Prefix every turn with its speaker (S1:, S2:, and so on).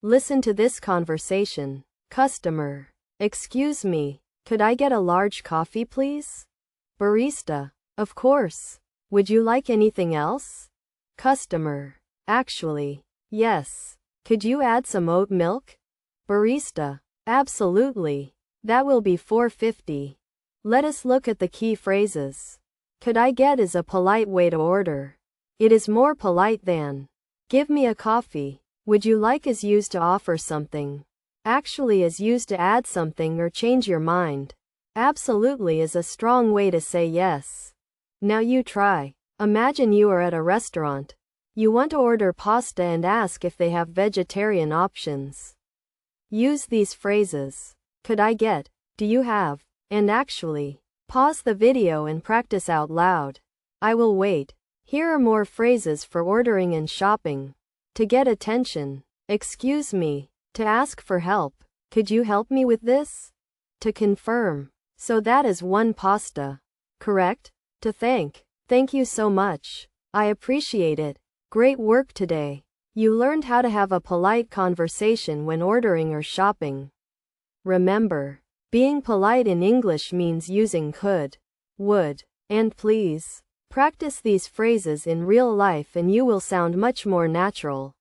S1: Listen to this conversation. Customer. Excuse me, could I get a large coffee, please? Barista. Of course. Would you like anything else? Customer. Actually, yes. Could you add some oat milk? Barista. Absolutely. That will be $4.50. Let us look at the key phrases. Could I get is a polite way to order. It is more polite than give me a coffee. Would you like is used to offer something. Actually is used to add something or change your mind. Absolutely is a strong way to say yes. Now you try. Imagine you are at a restaurant. You want to order pasta and ask if they have vegetarian options. Use these phrases. Could I get? Do you have? And actually. Pause the video and practice out loud. I will wait. Here are more phrases for ordering and shopping. To get attention. Excuse me. To ask for help. Could you help me with this? To confirm. So that is one pasta. Correct? To thank. Thank you so much. I appreciate it. Great work today. You learned how to have a polite conversation when ordering or shopping. Remember, being polite in English means using could, would, and please. Practice these phrases in real life and you will sound much more natural.